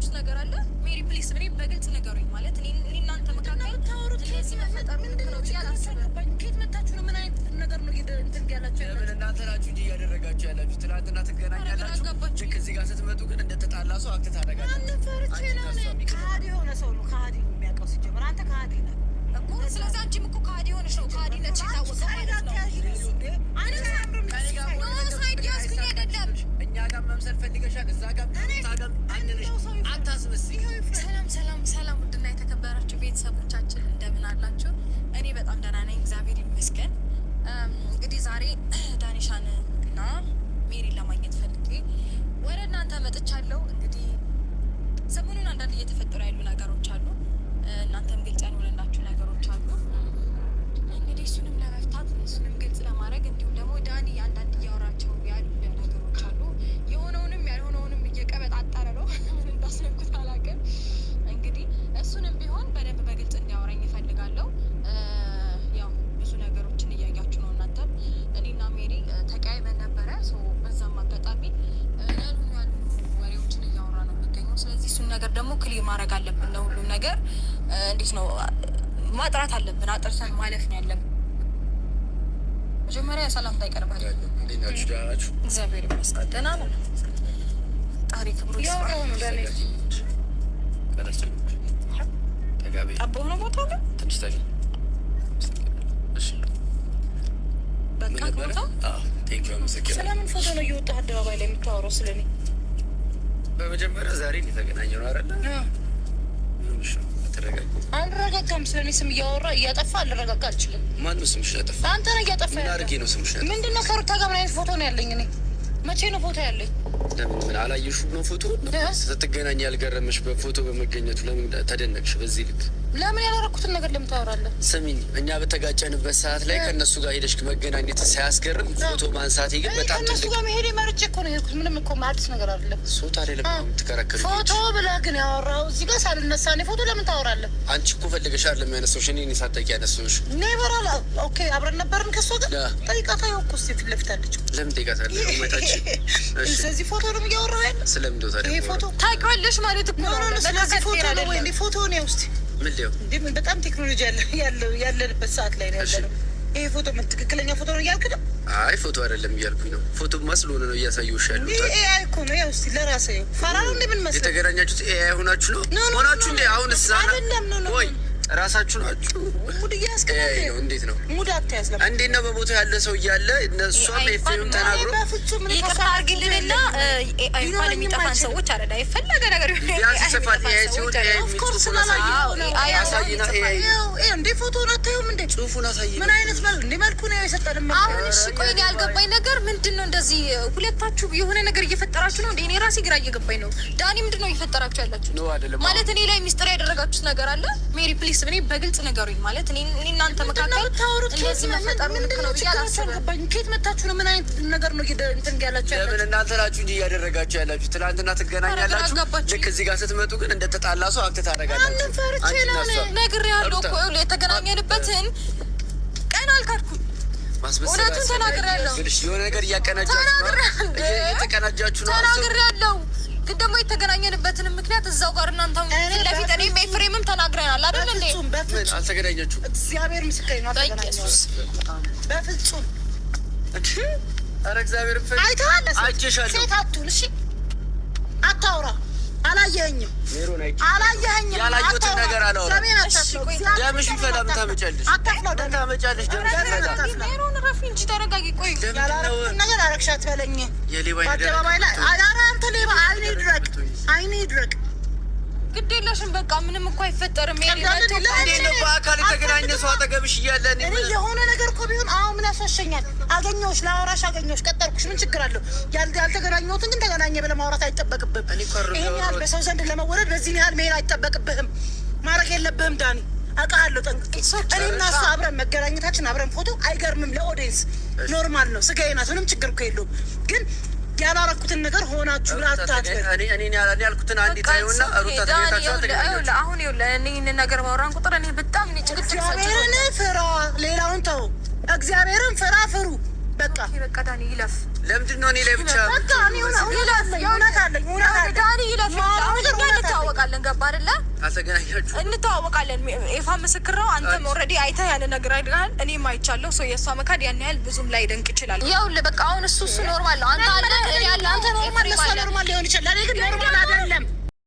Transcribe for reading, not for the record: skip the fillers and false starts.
ያደረጋችሁት ነገር አለ? ሜሪ ፕሊስ እኔ በግልጽ ነገሩኝ። ማለት እኔ እናንተ መካከል እንደዚህ መፈጠሩ ነው ያላሰበኝ። ከየት መጣችሁ ነው? ምን አይነት ነገር ነው እንትን ያላችሁ? ለምን እናንተ ናችሁ እንጂ እያደረጋችሁ ያላችሁ? ትናንትና ትገናኛላችሁ፣ ልክ እዚህ ጋር ስትመጡ ግን እንደተጣላ ሰው አክት ታደርጋላችሁ። አንተ ፈርቼ ነው ከሃዲ የሆነ ሰው ነው ከሃዲ የሚያውቀው ሲጀምር። አንተ ከሃዲ ነህ እኮ። ስለዚህ አንቺም እኮ ከሃዲ ሆነሽ ነው ከሃዲ ነች የታወቀ ማለት ነው። እኛ ጋር መምሰል ፈልገሻል፣ እዛ ጋር ታገም አንድ ነሽ። አታስመስይ። ሰላም ውድና የተከበራችሁ ቤተሰቦቻችን እንደምን አላችሁ? እኔ በጣም ደህና ነኝ፣ እግዚአብሔር ይመስገን። እንግዲህ ዛሬ ዳኒሻን እና ሜሪን ለማግኘት ፈልጌ ወደ እናንተ መጥቻለሁ። እንግዲህ ሰሞኑን አንዳንድ እየተፈጠሩ ያሉ ነገሮች አሉ፣ እናንተም ግልጽ ያልሆነላችሁ ነገሮች አሉ። እንግዲህ እሱንም ለመፍታት እሱንም ግልጽ ለማድረግ እንዲሁም ደግሞ ዳኒ አንዳንድ እያወራቸው ያሉ ነገሮች አሉ። የሆነውንም ያልሆነውንም እየቀበጣጠረ ነው። ምን እንዳስነኩት አላውቅም። እንግዲህ እሱንም ቢሆን በደንብ በግልጽ እንዲያወራኝ እፈልጋለሁ። ያው ብዙ ነገሮችን እያያችሁ ነው እናንተም። እኔና ሜሪ ተቀያይመን ነበረ። በዛም አጋጣሚ ያሉ ወሬዎችን እያወራ ነው የሚገኘው። ስለዚህ እሱን ነገር ደግሞ ክሊር ማድረግ አለብን። ለሁሉም ነገር እንዴት ነው ማጥራት አለብን። አጥርተን ማለፍ ነው ያለብን። መጀመሪያ ሰላምታ ይቀርባል። እንዴት ናችሁ? ደህና ናችሁ? እግዚአብሔር ይመስገን ደህና ነው። ታሪክ ብሩ አቦ ነው ቦታ ነው ትንሽ ታገኝ። እሺ በቃ ቦታ ቴንኪው አመሰግናለሁ። ስለምን ፎቶ ነው እየወጣህ አደባባይ ላይ የምታወራው ስለኔ? በመጀመሪያ ዛሬ የተገናኘ ነው አይደለ? አልረጋጋም። ስለኔ ስም እያወራ እያጠፋ አልረጋጋ አልችልም። ማነው ስምሽ ያጠፋ? አንተ ነህ እያጠፋ ያለ። አድርጌ ነው ስምሽ ያጠፋ። ምንድን ነው ከሩታ ጋር ምን አይነት ፎቶ ነው ያለኝ? እኔ መቼ ነው ፎቶ ያለኝ? ለምን ምን አላየሽው ነው ፎቶ? ስትገናኝ ያልገረመሽ በፎቶ በመገኘቱ ለምን ተደነቅሽ በዚህ ልክ? ለምን ያላረኩትን ነገር ለምን ታወራለህ? ስሚኝ፣ እኛ በተጋጨንበት ሰዓት ላይ ከእነሱ ጋር ሄደሽ መገናኘት ሳያስገርም ፎቶ ማንሳቴ ግን በጣም ትልቅ። ከእነሱ ጋር መሄዴ መርጬ እኮ ነው የሄድኩት። ምንም እኮ አዲስ ነገር አይደለም። ሶታ አይደለም የምትከራከሪ። ፎቶ ብለህ ግን ያወራኸው እዚህ ጋር ሳልነሳ እኔ ፎቶ ለምን ታወራለህ? አንቺ እኮ ፈልገሽ አይደለም ያነሳሁሽ፣ እኔ ሳትጠይቂ ያነሳሁሽ። ኔቨር ኦኬ፣ አብረን ነበርን ከእሷ ጋር። ጠይቃታ ይኸው እኮ ፊት ለፊት አለች። ለምን ጠይቃታለህ? መታች። ስለዚህ ፎቶ ነው እያወራኸው ያለ። ስለምን እንደው ታዲያ ይሄ ፎቶ ታውቂዋለሽ ማለት እኮ ነው። ስለዚህ ፎቶ ነው ወይ እንደ ፎቶ ነው ውስጥ ምን ሊው እንዴ? በጣም ቴክኖሎጂ ያለንበት ሰዓት ላይ ነው ያለነው። ይሄ ፎቶ ምን ትክክለኛ ፎቶ ነው እያልክ ነው? አይ ፎቶ አይደለም እያልኩኝ ነው። ፎቶ መስሎን ነው እያሳየሁሽ ያሉት። ይሄ ኤአይ እኮ ነው። ያው እስቲ ለራስህ ፈራ ነው እንዴ? ምን መስሎ የተገናኛችሁት ኤአይ ሆናችሁ ነው ሆናችሁ እንዴ? አሁን እሳና ወይ ራሳችሁ ናችሁ ሙድ እያስከለለ ነው። እንዴት ነው ሙድ አትያዝ ለምን? እንዴት ነው በቦታው ያለ ሰው እያለ እነሱም ኤፍኤም ተናግሮ ይቅርታ አድርጊልንና ኤአይ እንኳን የሚጠፋን ሰዎች አይደል? አይፈለገ ነገር ያስፈፋል። ኤአይ ሲሆን ኤአይ ጽሁፉን አሳይና ኤአይ እንዴ ፎቶውን አታዩም እንዴ? ጽሁፉን አሳይ። ምን አይነት እንዴ መልኩ ነው የሰጠንም? አሁን እሺ ቆይ ያልገባኝ ነገር ምንድን ነው? እንደዚህ ሁለታችሁ የሆነ ነገር እየፈጠራችሁ ነው እንዴ? እኔ ራሴ ግራ እየገባኝ ነው። ዳኒ ምንድን ነው እየፈጠራችሁ ያላችሁት? ማለት እኔ ላይ ሚስጥር ያደረጋችሁት ነገር አለ? ሜሪ ፕሊስ እኔ በግልጽ ነገሩኝ። ማለት እኔ እናንተ መካከል እንደዚህ መፈጠሩ ልክ ነው ብዬ አላስብም። ከየት መጣችሁ ነው? ምን አይነት ነገር ነው እንትን ያላችሁ? ለምን እናንተ ናችሁ እንጂ እያደረጋችሁ ያላችሁ? ትናንትና ትገናኛላችሁ፣ ልክ እዚህ ጋር ስትመጡ ግን እንደተጣላ ሰው አክት ታደርጋላችሁ። ነግሬሃለሁ እኮ የተገናኘንበትን ቀን አልካድኩም። እውነቱን ተናግሬያለሁ። የሆነ ነገር እያቀናጃችሁ ነው። ተናግሬያለሁ ግን ደግሞ የተገናኘንበትን ምክንያት እዛው ጋር እናንተ ፊት ለፊት እኔም ኤፍሬምም ተናግረናል አይደል እንዴ? ምን አልተገናኛችሁም? እግዚአብሔር ምስክሬ ነው። በፍጹም ኧረ እግዚአብሔር አይተሃል። አይቼሻለሁ። ሴት አትሁን እሺ። አታውራ። አላየኸኝም። ያላየሁትን ነገር አላወራም። ደምሽ ቢፈላ ምን ታመጫለሽ? ሜሮን ረፊ እንጂ ተረጋጊ። ቆይ ያላረኩትን ነገር አረግሻት በለኝ። አደባባይ ላይ አንተ ሌባ። አይኔ ይድረቅ። ግድ የለሽም በቃ ምንም እኮ አይፈጠርም። በአካል የተገናኘ ሰው አጠገብሽ እያለ እኔ የሆነ ነገር እኮ ቢሆን አሁን ምን ያስወሸኛል? አገኘሁሽ፣ ለአወራሽ አገኘሁሽ፣ ቀጠርኩሽ። ምን ችግር አለው? ያልተገናኘሁትን ግን ተገናኘ ብለህ ማውራት አይጠበቅብህም። ይህን ያህል በሰው ዘንድ ለመወደድ በዚህን ያህል መሄድ አይጠበቅብህም። ማድረግ የለብህም ዳኒ። አውቃለሁ ጠንቅቄ። እኔና እሷ አብረን መገናኘታችን አብረን ፎቶ አይገርምም? ለኦዲየንስ ኖርማል ነው። ስጋዬ ናት። ምንም ችግር እኮ የለውም። ግን ያላረኩትን ነገር ሆናችሁ ላታጥበል። እኔ ያልኩትን አንድ ታዩና ሩታ ተገኝታችሁ ተገናኛችሁ። አሁን እኔ ይህንን ነገር ባወራን ቁጥር እኔ በጣም ጭቅጭቅ። እግዚአብሔርን ፍራ፣ ሌላውን ተው። እግዚአብሔርን ፍራ፣ ፍሩ። በቃ ዳኒ ይለፍ። ለምንድን ነው እኔ ላይ ብቻ? በቃ እኔ እውነት አለኝ ዳኒ ይለፍ። ገባ አይደለ? አልተገናኛችሁ? እንተዋወቃለን። ኤፋ ምስክር ነው። አንተም ኦልሬዲ አይተህ ያን ነገር አይደል? እኔም አይቻለሁ። ሰው የእሷ መካድ ያን ያህል ብዙም ላይ ደንቅ ይችላል። ይኸውልህ በቃ አሁን እሱ ኖርማል ነው። አንተ አለ እኔ ያለ አንተ ኖርማል ነው። ኖርማል ሊሆን ይችላል። እኔ ግን ኖርማል አይደለም።